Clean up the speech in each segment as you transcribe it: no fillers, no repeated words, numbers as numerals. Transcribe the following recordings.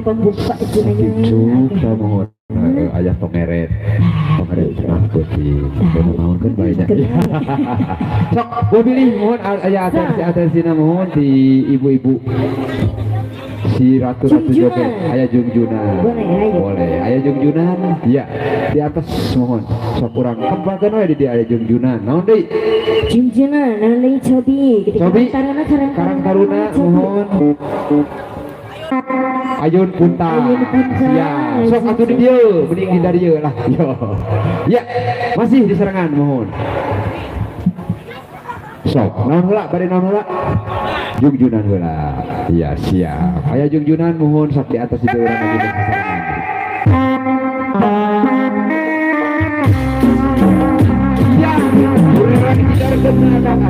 Pembuka itu mohon ayah pengeret senang putih mohon kan banyak sok gue pilih mohon ayah atensi mohon di ibu-ibu si ratu joget ayah jungjunan boleh ayah jungjunan ya di atas mohon sok kurang kembangkan wae di ayah jungjunan naon deui jungjunan nanti cobi karang taruna mohon Ayun punta ya sok atuh di dieu mending di dieu lah yo ya masih di serangan mohon sok naon heula bade naon heula jungjunan heula ya siap aya jungjunan mohon sok di atas di urang lagi di serangan ya urang dikejar ke belakang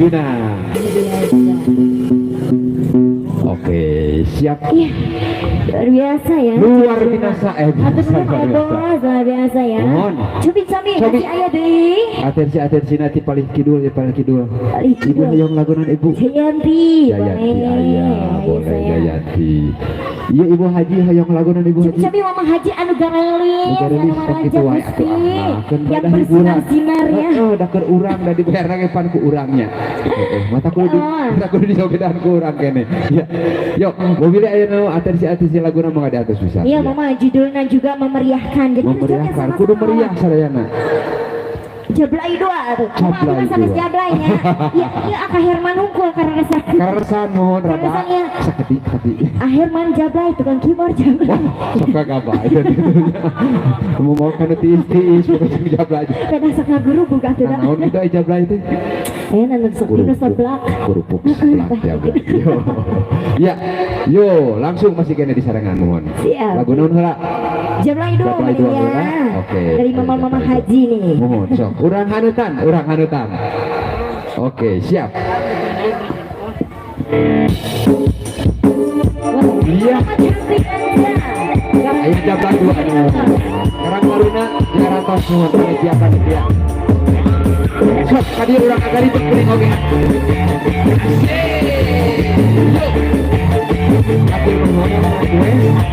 Juna. Oke, siap. Iya, luar biasa ya. Luar biasa, Luar biasa ya. Mohon. Cubit masih ayah deh. Atensi nanti paling kidul. Ibu yang lagunan ibu. Jayanti. Ayah, boleh Jayanti. Iya ibu Haji hayang lagunan ibu Haji. Cabi Mama Haji anu garelis, anu gitu wae Gusti. yang bersinar-sinar ya. Da keur urang da dibayar pan ku urangnya. Mata kudu disogedan ku urang kene. Ya. Yuk, mobil ayeuna atensi laguna mangga di atas bisa. Iya Mama, judulnya juga memeriahkan. Jadi memeriahkan, kudu meriah sadayana. Jablay dua tuh. Jablay sampai dua. jablaynya. Iya Aka Herman unggul karena sakit. Karasan mohon rada sakit hati. Herman jablay tukang keyboard jablay. Suka gabah itu. Mau kana tiis kudu jablay. Peda saka guru buka teh. Naon kita jablay teh? Nanu seblak. Kerupuk seblak jablay. Ya, yo langsung masih kena di sarangan mohon. Siap. Lagu naon heula? Jablay dua ya. Oke. Dari Mama Haji nih. Mohon sok. Urang hanutan. Oke, siap. Iya. Ayo jablay dua. Sekarang maruna diaratos nuhun panitia. Sok kadir urang agari teu kuring oge. Atur nuhun gue.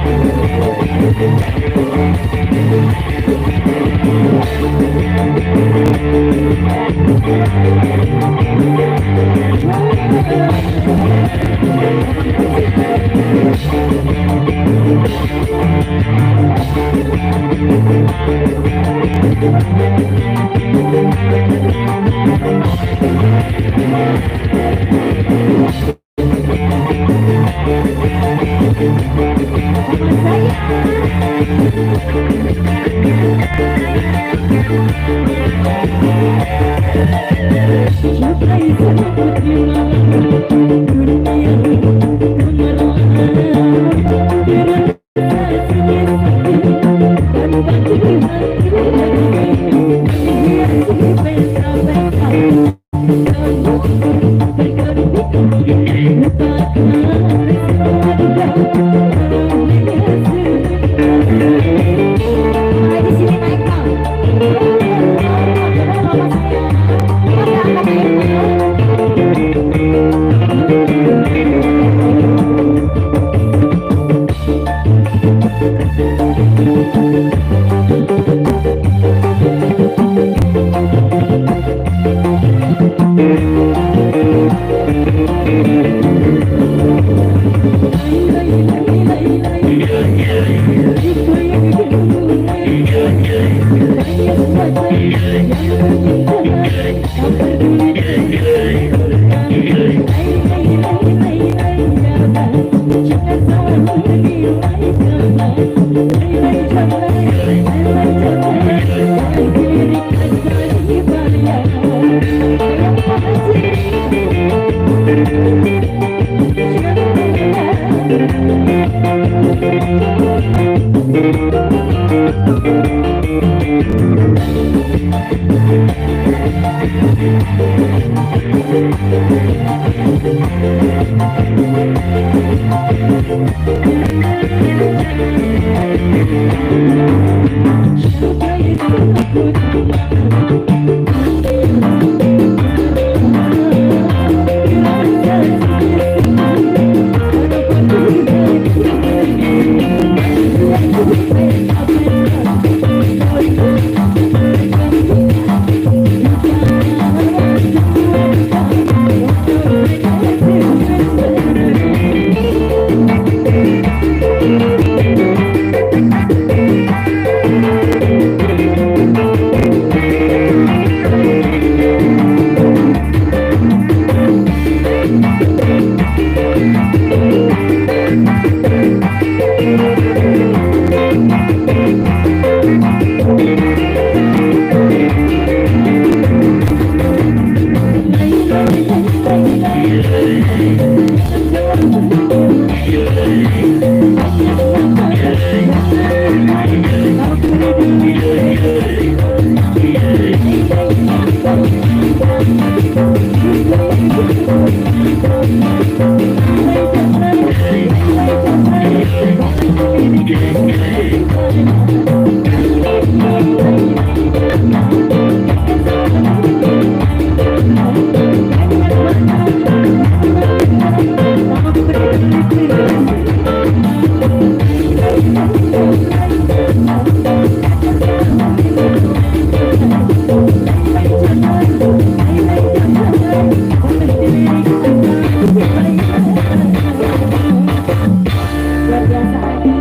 Luar biasa Adi,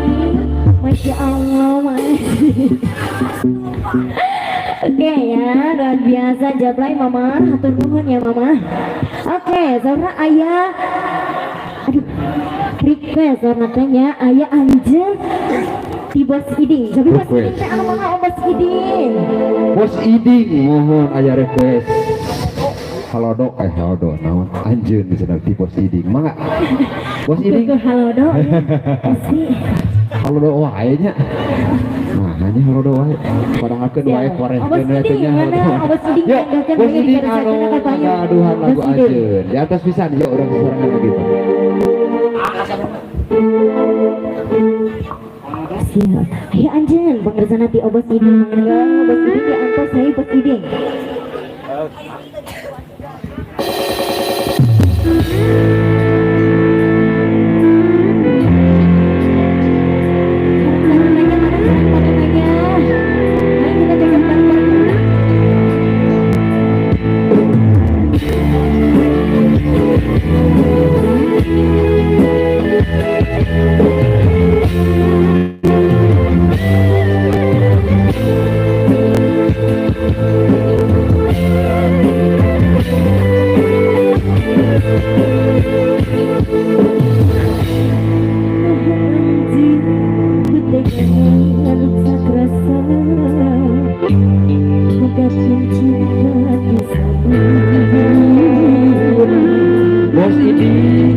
Masya Allah Mas. Oke ya, luar biasa Jablay Mama, hatur nuhun ya Mama. Oke, Zora ayah, aduh, request Zora tanya ayah Anjel di Bos Iding. Tapi Bos Iding teh anu mah Bos Iding. Bos Iding mohon aya request. Halodo naon anjeun di sana di Bos Iding. Mangga. Bos Iding. Halo dok. Asli. Halodo wae nya. Nah, hanya halodo wae. Padahal wae koreh Bos Iding gimana? Bos Iding Yuk, Bos Iding anu aduhan lagu anjeun. Di atas pisan yuk urang sorangan gitu. Siap. Ayo Anjen, pemirsa nanti Bos Iding. Bos Iding di angkos saya Bos Iding.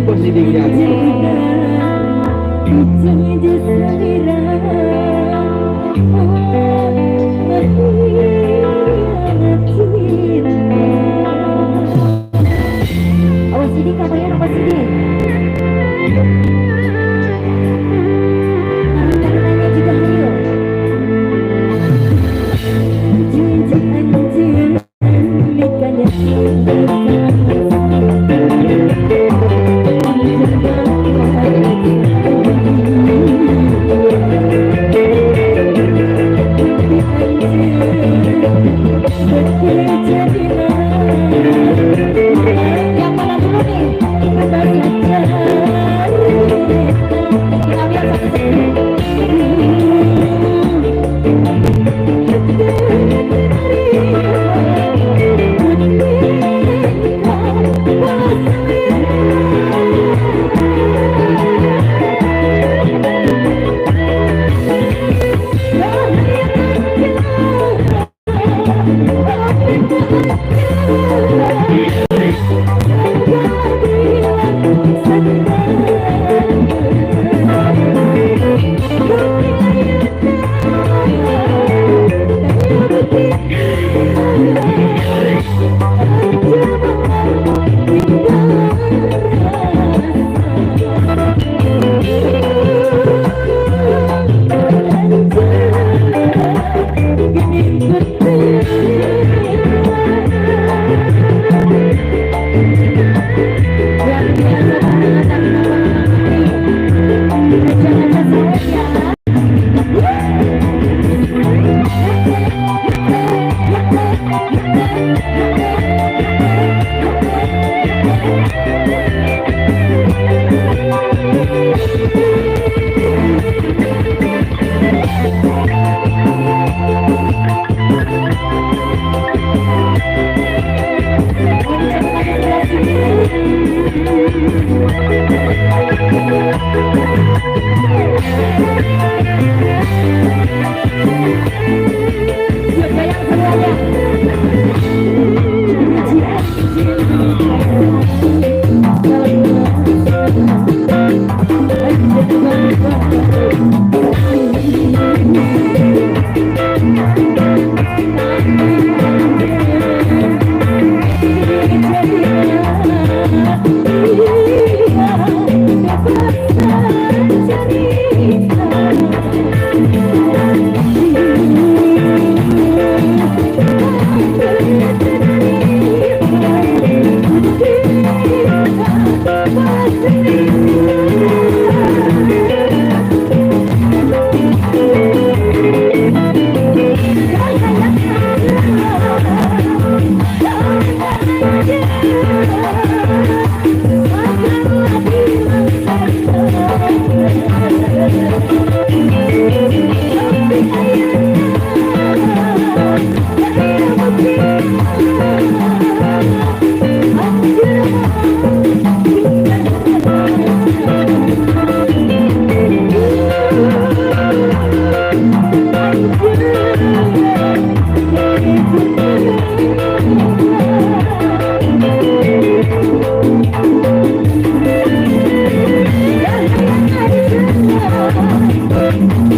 Bos Iding ya. Bos Iding kabarnya Bos Iding. Nanya juga hayo. Yang mana dulu nih? Jadi Thank you.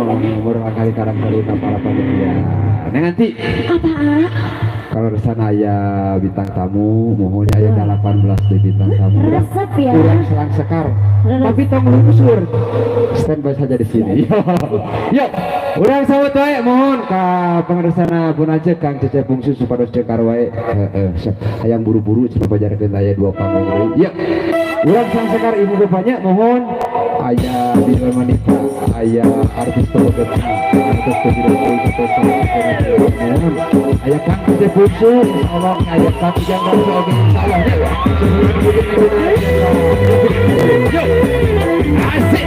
berulang kali karakter para panitia. Nah nanti Apa? kalau di sana ya bintang tamu, mohon ya 18 di bintang tamu. Resep ya. Kurang selang sekar. Tapi tong lungsur. Standby saja di sini. Yuk, urang sawet wae mohon ka pangaresana pun aja Kang Cecep Bungsu supados cekar wae. Hayang buru-buru cenah bajarkeun aya 2 panggung deui. Yuk. Urang sang sekar ibu bapaknya mohon aya di Manita, aya artis toget, artis toget mohon aya Kang Cecep Bungsu, insyaallah aya Kang Janggal oge insyaallah. Yuk. Asik.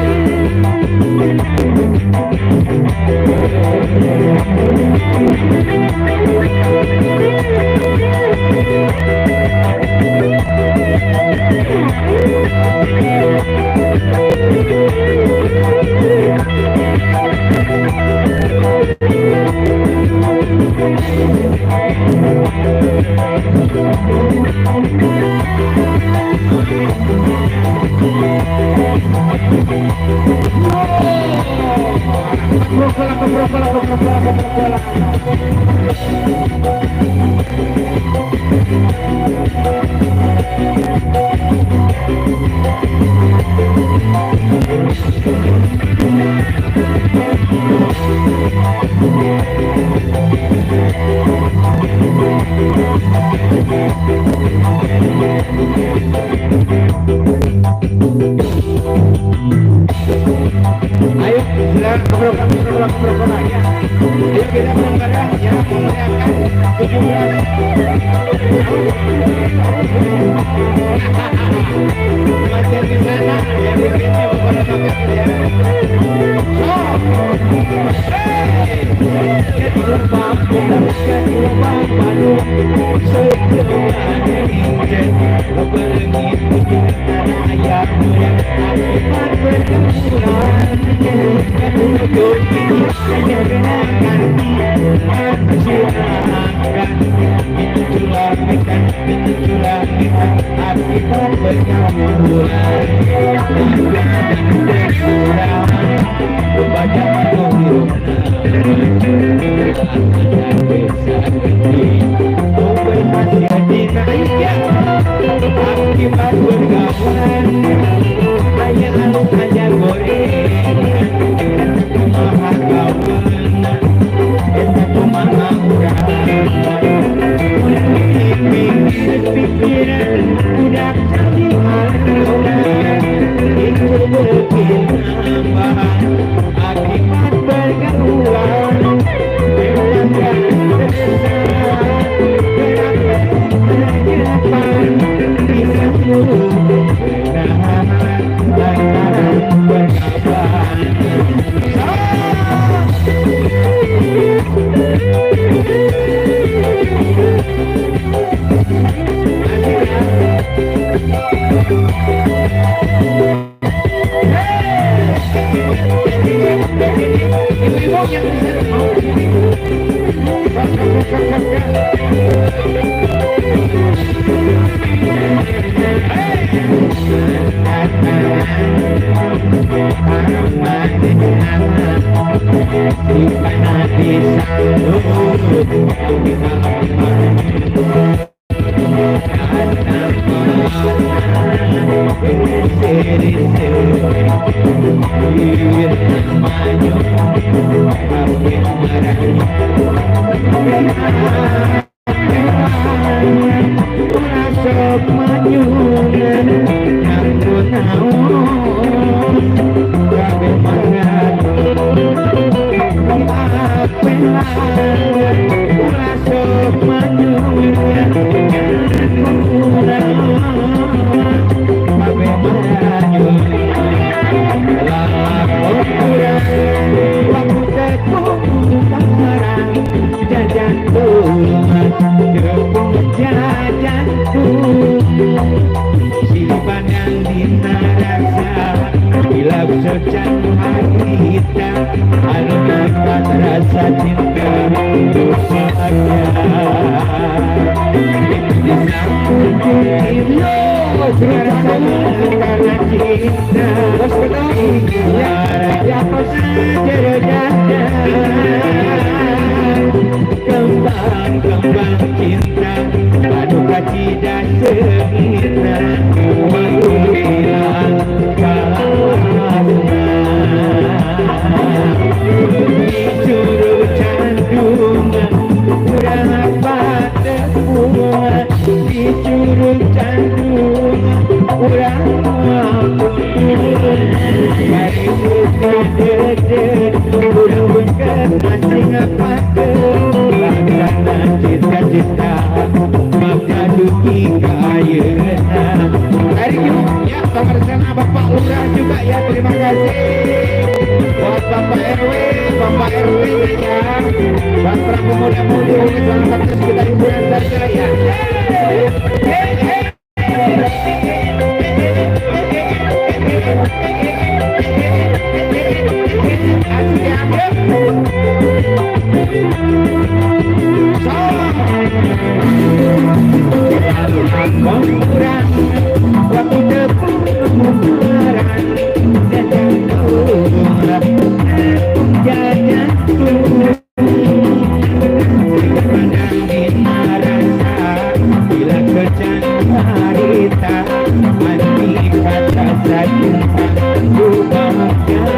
Ayo, silakan kebrok ya. Ayo kita berangkat ya, memeriahkan 17. Macam di sana ya, dikirnya bukan apa-apa ya. Akibat bergabungan hanya aja goreng kumaha kawan eta kumaha urang pikiran udah jadi haluan itu bikin nambah akibat bergabungan memangkan cinta, Dicuru candungan urang pada bunga dicuru candungan urang mari buka dede urang bengket mancing apake laksana cita-cita maka duki kayeuna. Hari ini ya sama Bapak Lurah juga ya, terima kasih buat Bapak RW, Bapak RT ya, Bapak pemuda-mudi selamat terus kita hiburan saja ya. Kurang waktu depan kuburan dan kurang jajan pandang di rasa bila kecan harita mandi kata cinta ku bahagia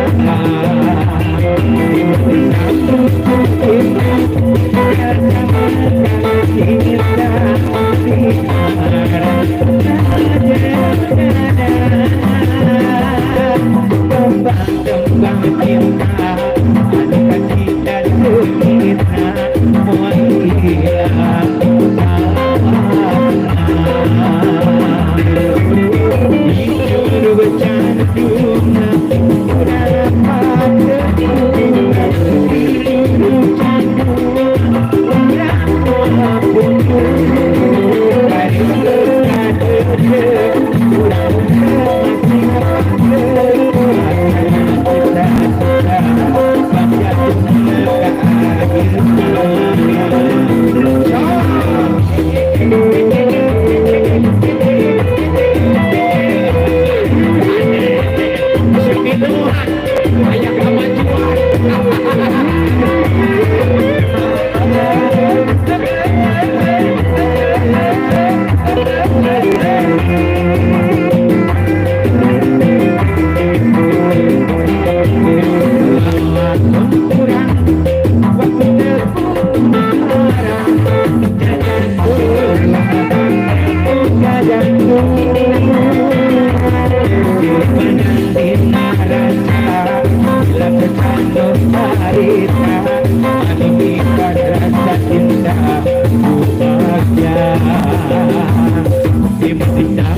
satu cinta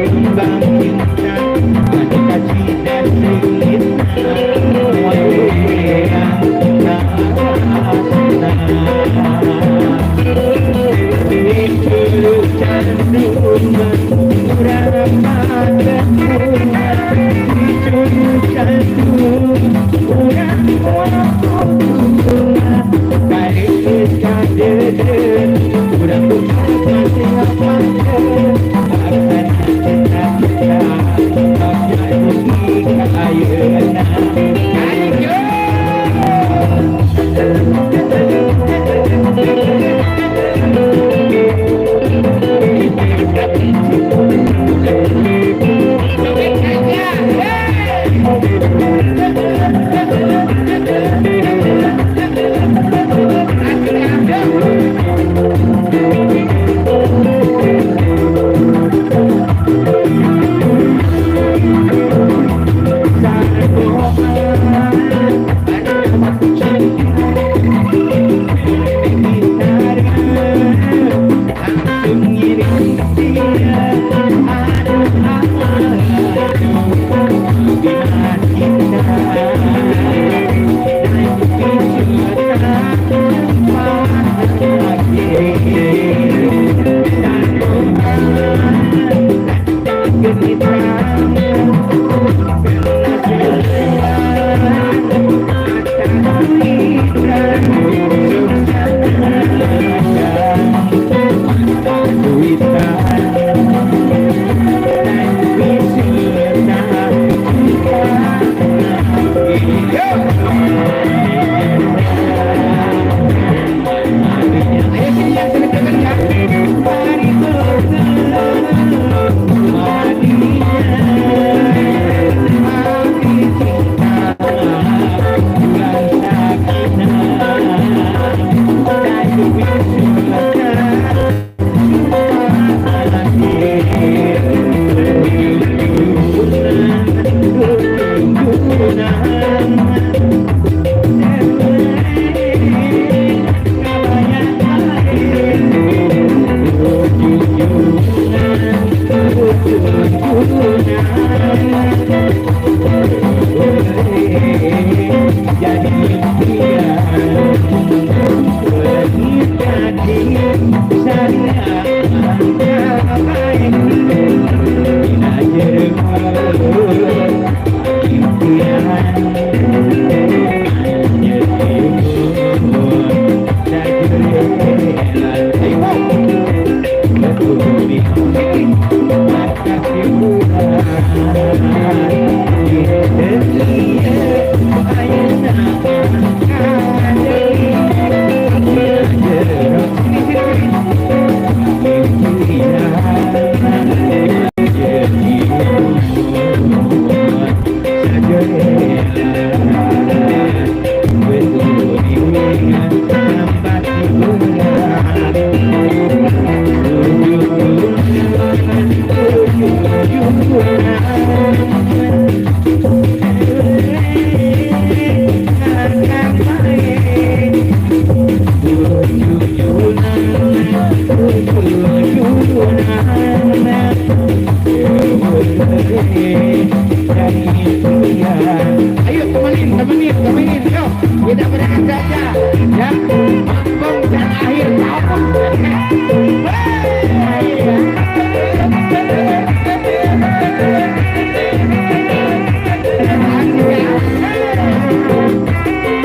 kembang cinta anukan cinta kita mau hilang dicuru bercandungan udah pada bunga dicuru candungan udah bunga dari berkata udah Ayo temenin, yuk kita berangkat saja, ya, mangkong dan akhir tahun.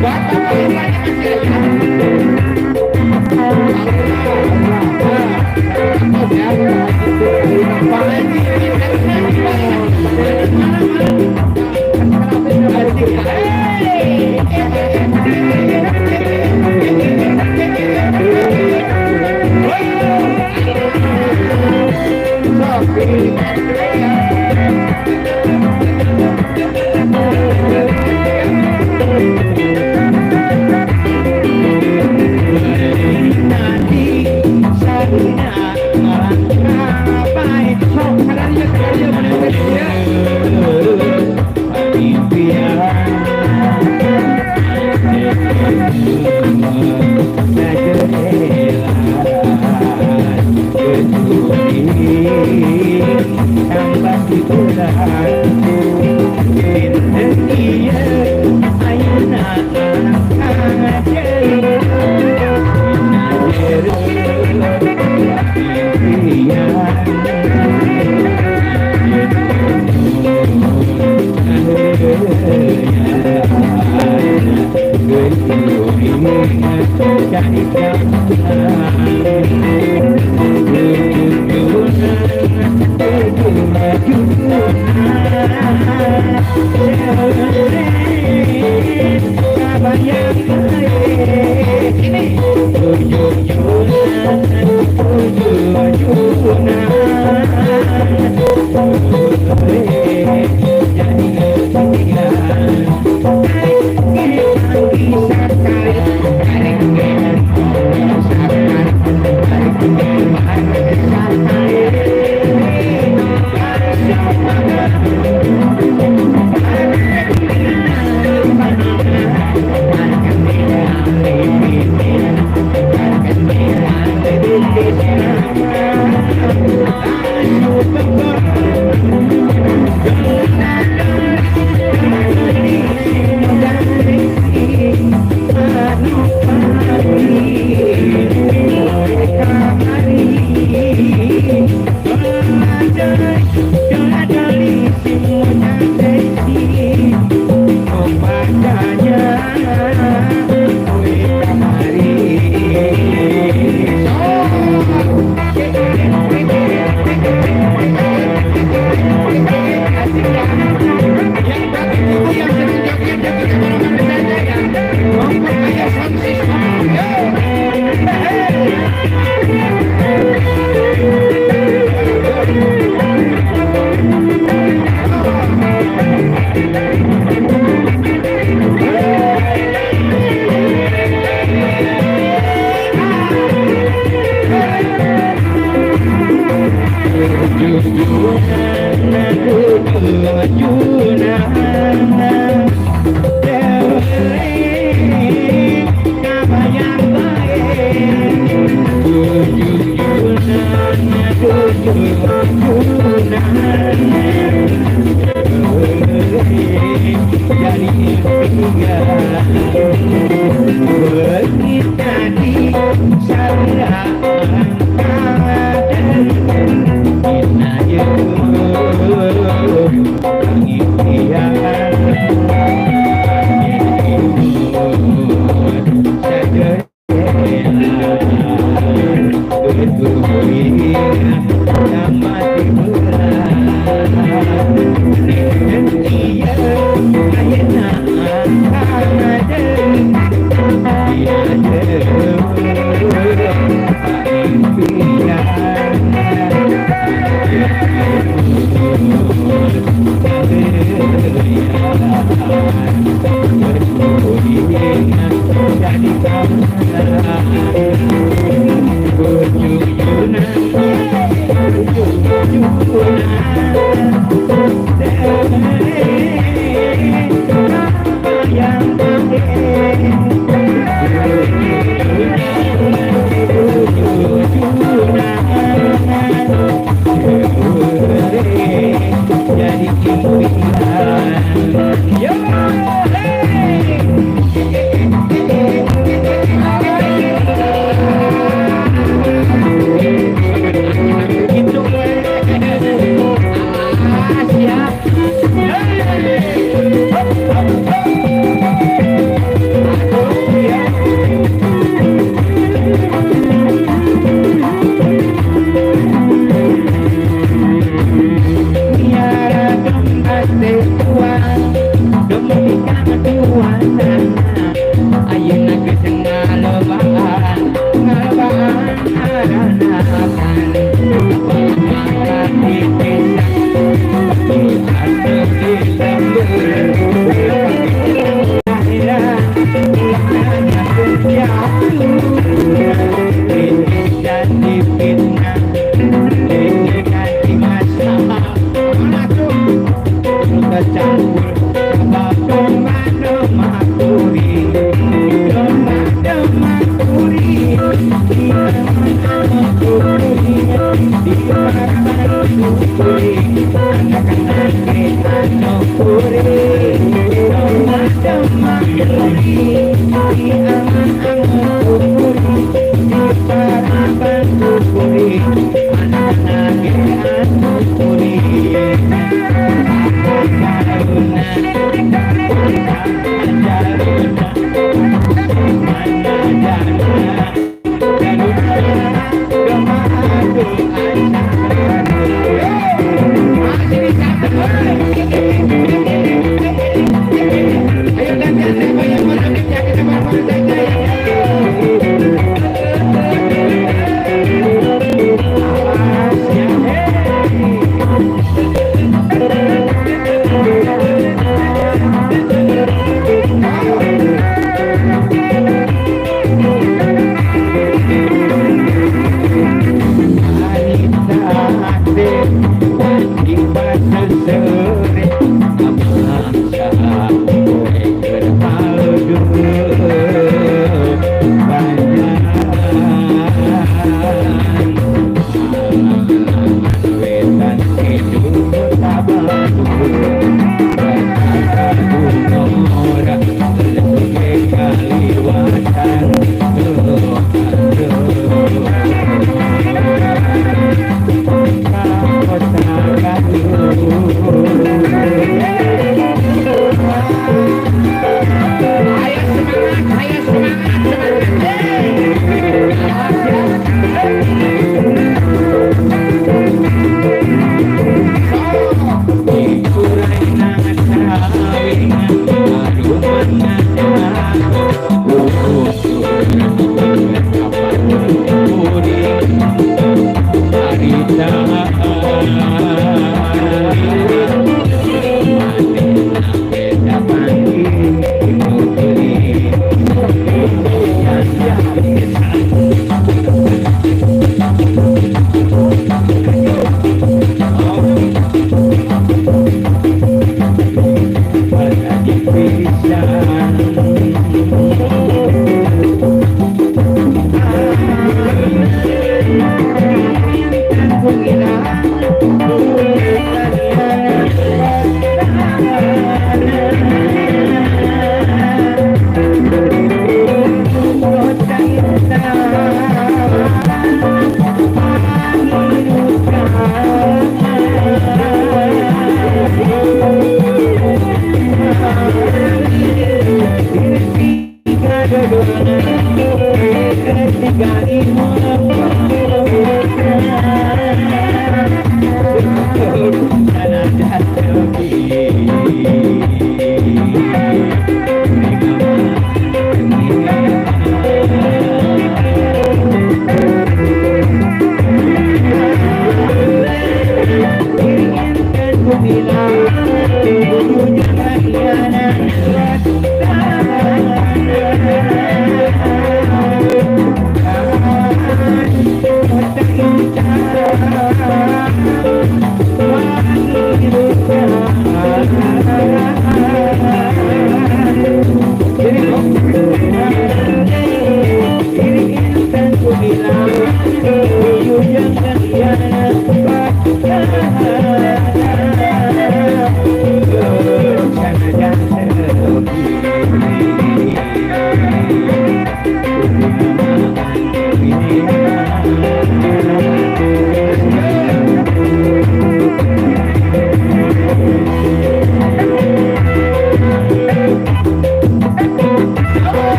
Buat apa yang Thank you. Jadi impian. Yo, gitu Ayeuna geus ngalobaan aranakan mangkat dipesak atuh dilembur dan dipitnah dengan dimasalah kecampur dan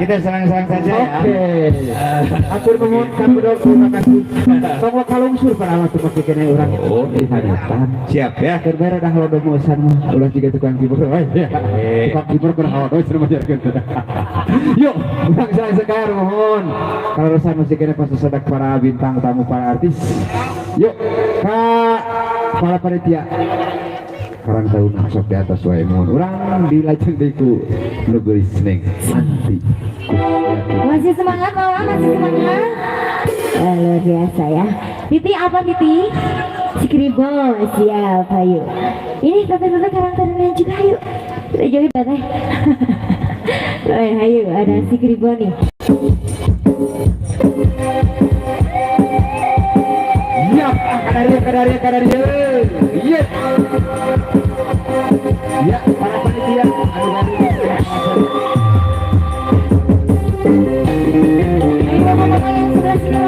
kita serang-serang saja ya. Oke. Atur nuhun kang Bedor, terima kasih. Tong kalungsur para amat teu kene urang. Oh, di hajatan. Siap ya. Keur bare dah lodo mosan mah. Ulah juga tukang keyboard we. Tukang keyboard keur hawa terus majarkeun. Yuk, urang sekar mohon. Kalau urusan musik ini pasti sedak para bintang tamu para artis. Yuk, Kak, para panitia. Karang tahu sok di atas wae mohon. Urang dilajeng deui ku nu geulis neng Santi. Masih semangat mama, masih semangat. Luar biasa ya. Titi apa Titi? Skribo, siap, ayo. Ini tete-tete karakternya juga, ayo. Kita joget tete. Ayo, ada Skribo nih. Siap, kadaria. Yes. Ya, para panitia, Ayo mama yang sebelah sini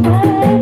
Bye.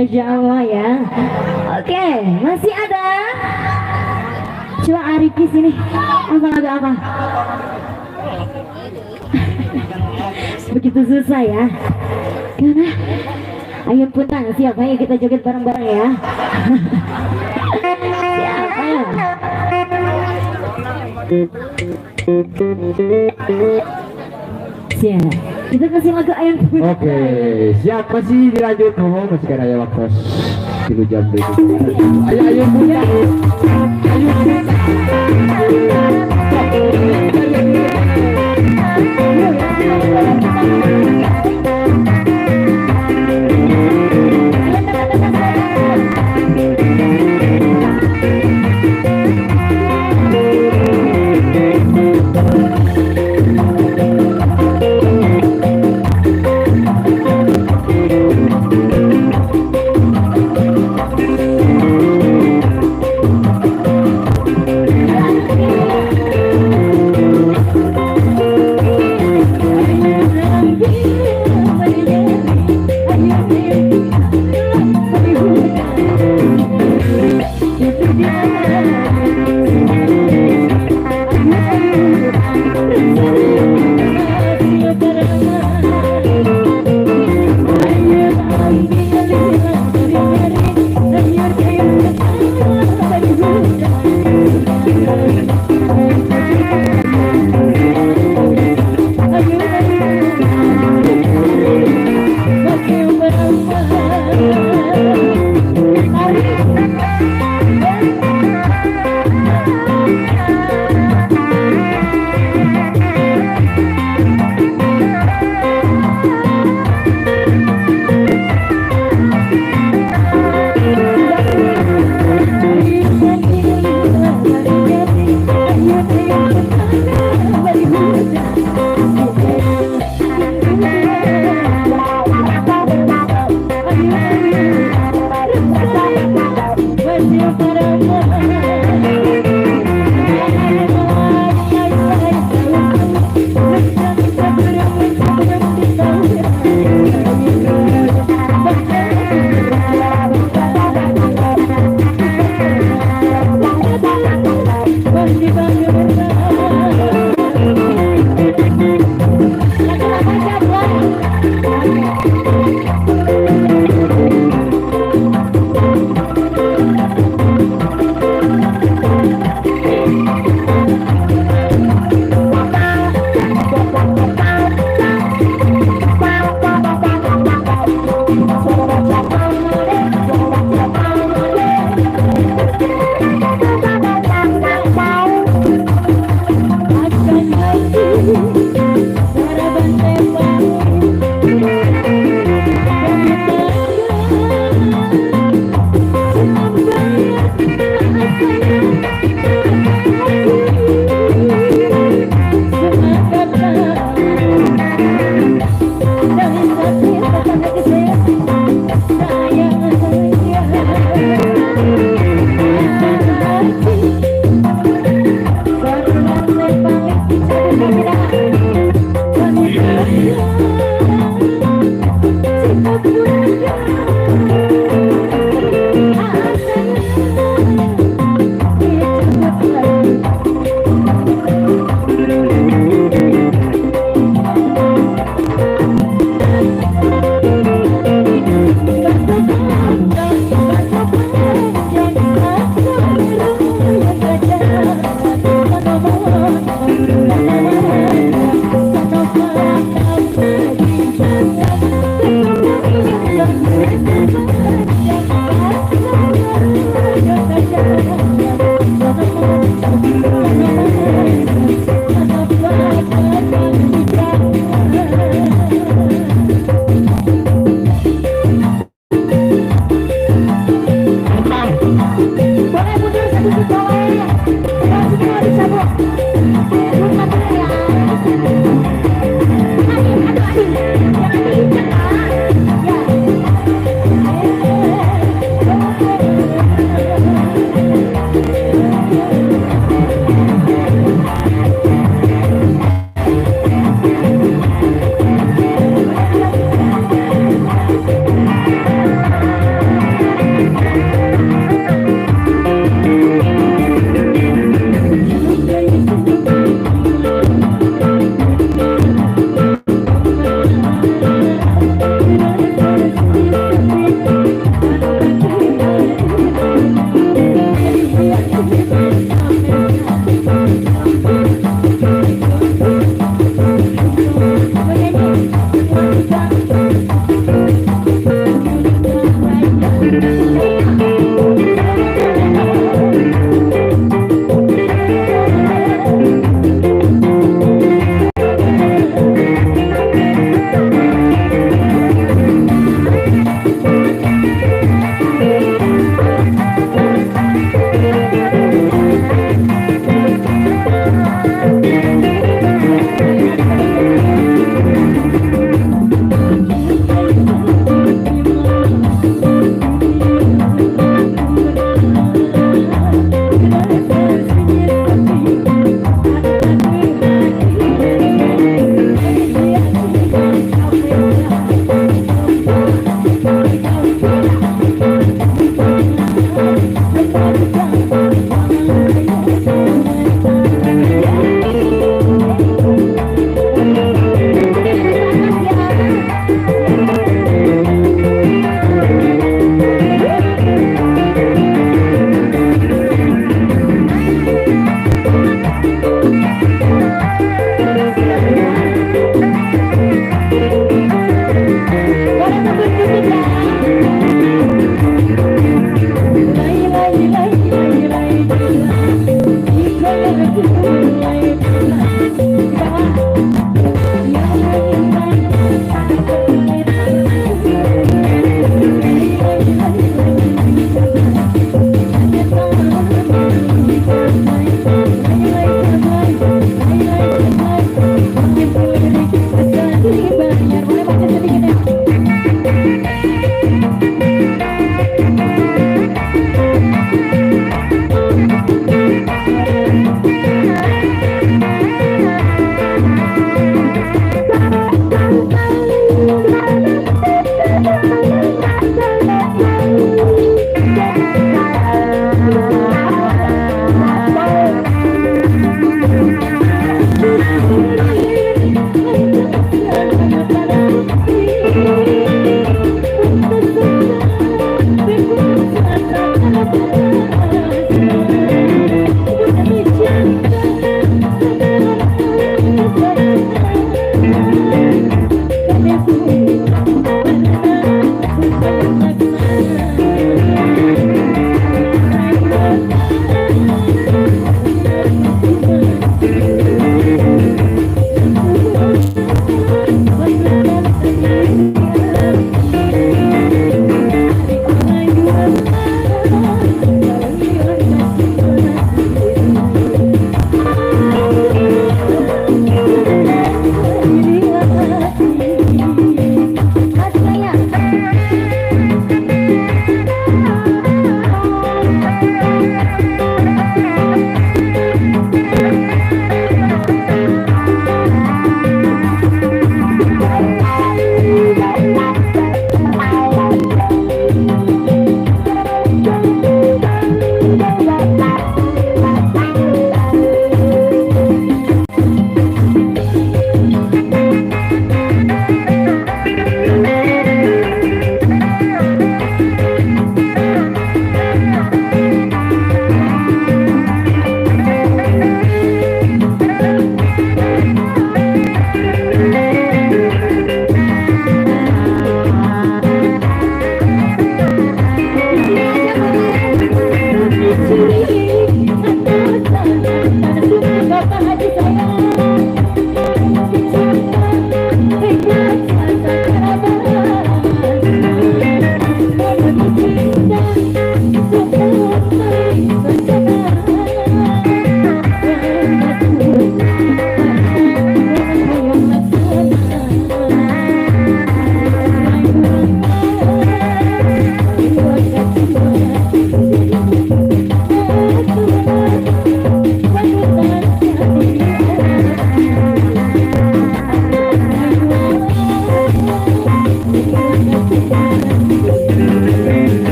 Masya Allah ya. Oke, masih ada. Coba Arif di sini. Apa lagu apa? Begitu susah ya. Karena ayo putar, siapa ya, kita joget bareng-bareng ya. Siapa ya? Siap. Kita kasih lagu ayam putih. Oke, siap, masih dilanjut ngomong, masih kan ada waktu 3 jam dulu. Ayo ayo putar.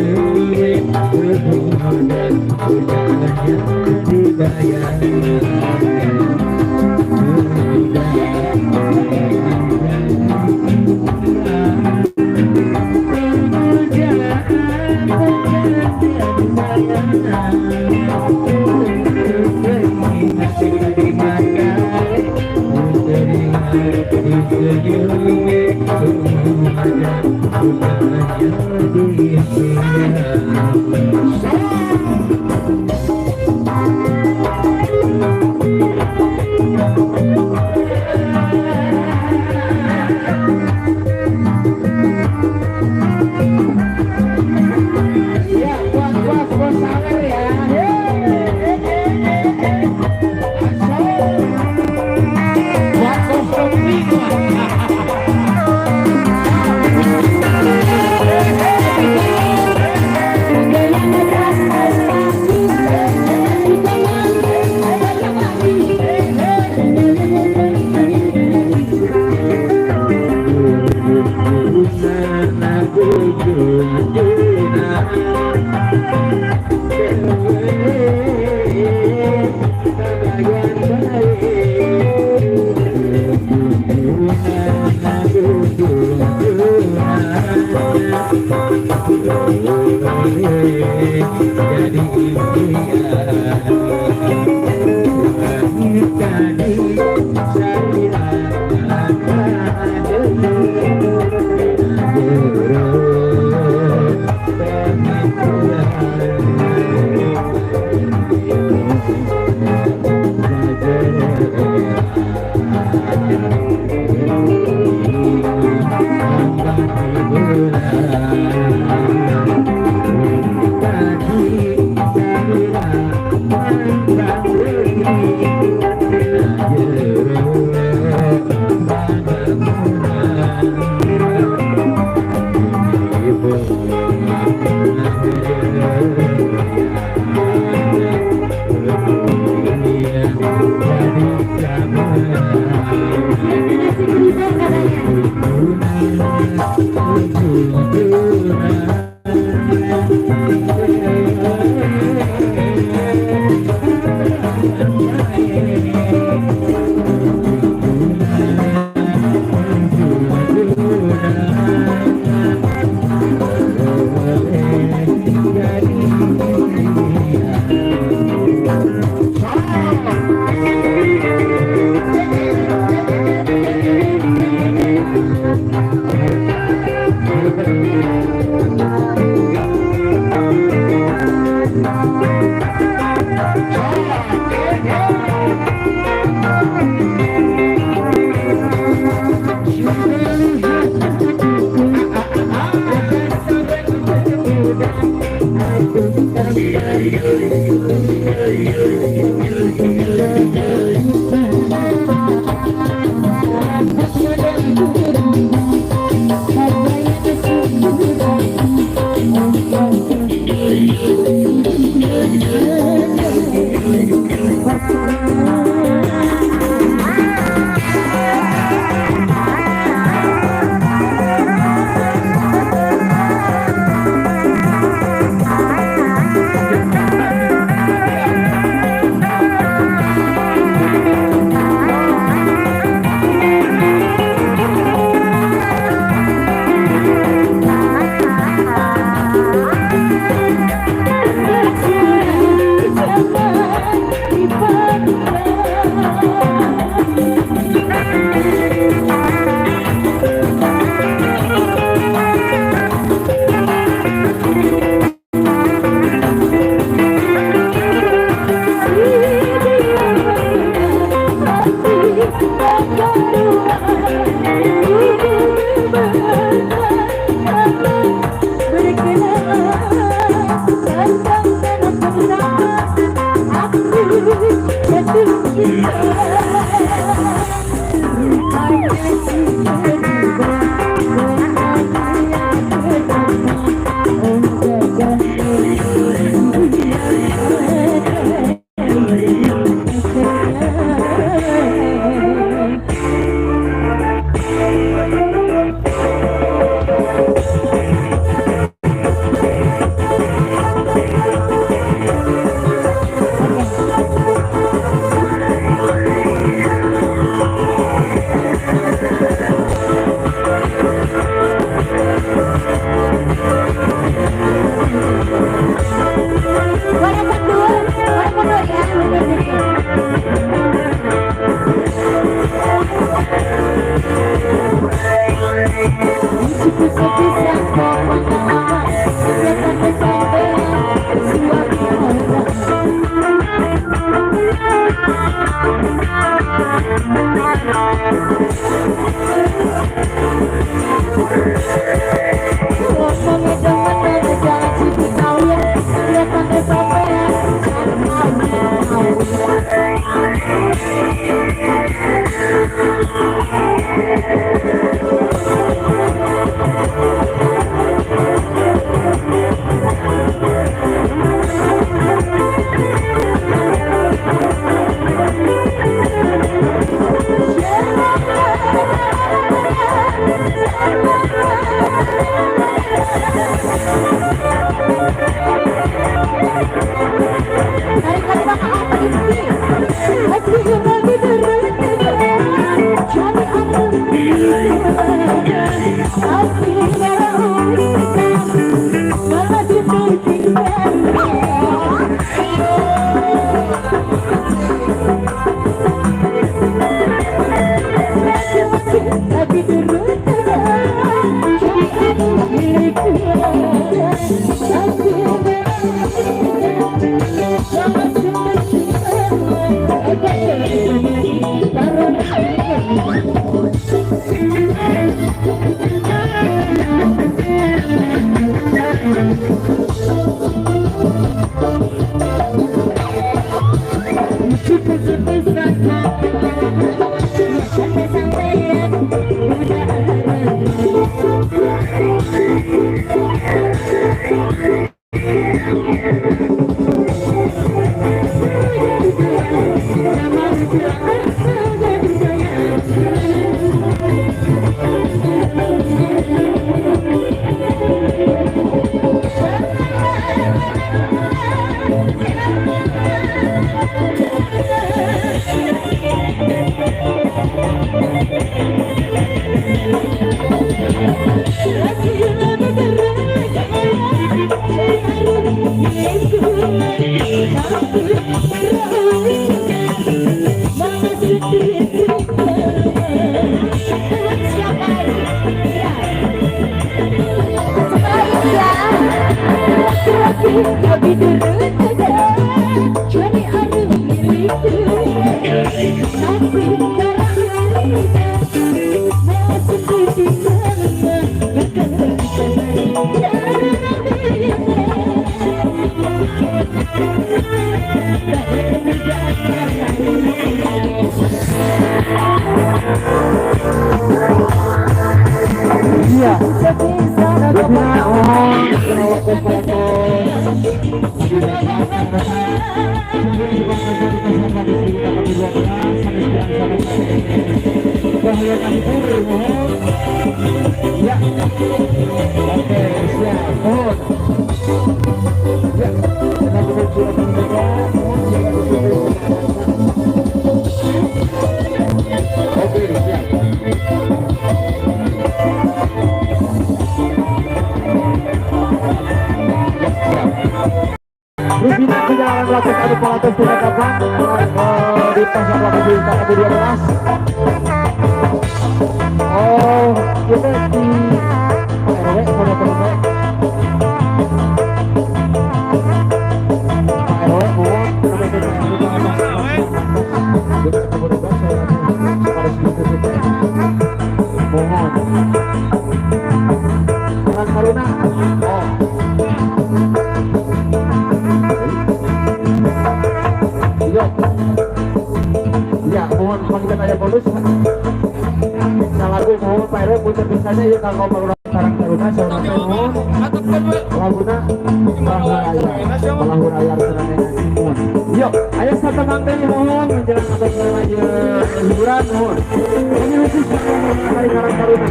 Thank Warna mundur ya, mundur sedikit. Bisa-bisa kau mengenal setiap kesampean suatu orang. Ngomongnya jangan ada jalan cipi kalian kelihatan kesampean Rubina perjalanan melakukan adu pelatas penangkapan di pasar Labu Juta 12. Oh, kita di RW pada teman. Pak RW mohon mohon Karuna. Oh. Ya, mohon panggilan aja bonus. Lagu mohon Pak RW putar bisanya ya kalau mau sekarang Taruna saya mohon. Laguna Balahur Ayar Serangan mohon. Yuk, ayo satu mangkanya mohon menjelang atas aja hiburan mohon. Ini khusus dari Karang Taruna.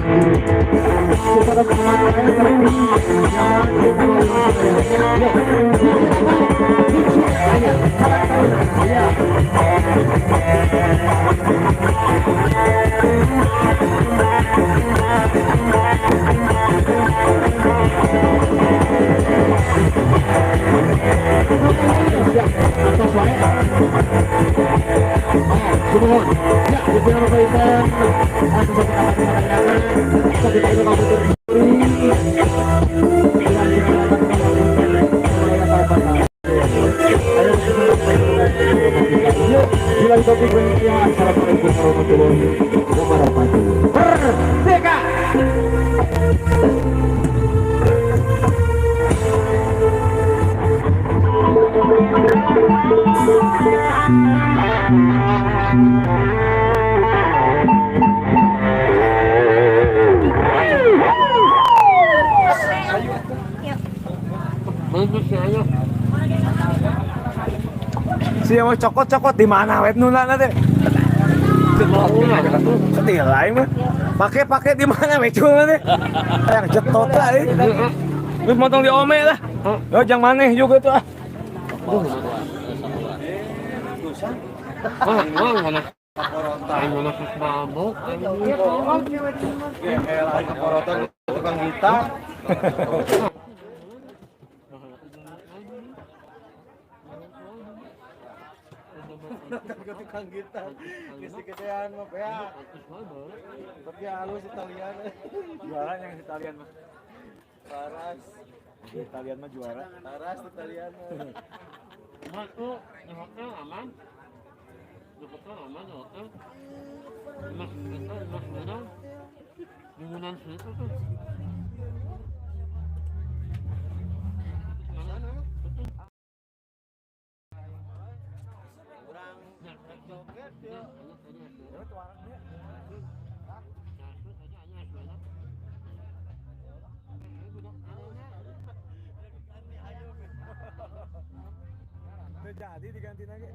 Kepada teman-teman saya keren. mohon. Ya, di nama Baikan, aku sakit apa yang sakit itu kamu bilang topik berikutnya. Assalamualaikum warahmatullahi wabarakatuh. Merdeka. Siya mau cokot-cokot di mana wet nuna nanti. Ketilai mah. Pakai di mana wet nanti. Yang jetot lah ini. Terus motong di ome lah. Lo jangan maneh juga tuh ah. Tukang gitar. Tukang gitar, kisi kedean mah ya. Tapi halus Italian. Juara yang Italian mah. Taras. Italian mah juara. Taras Italian mah. Masuk di hotel aman. Di hotel aman di hotel. Mas kita mas minum. Minuman situ tuh. Jadi diganti lagi.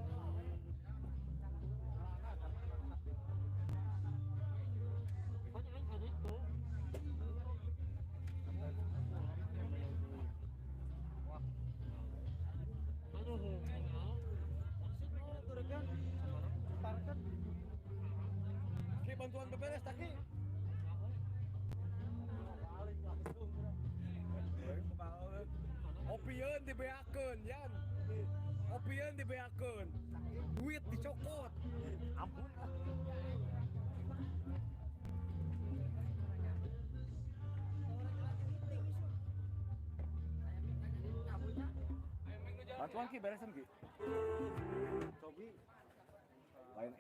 Bantuan beberes taki. Opieun dibeakeun yan. Opieun dibeakeun. Duit dicokot. Ampun. Bantuan ki beresan ki. Cobi. Lain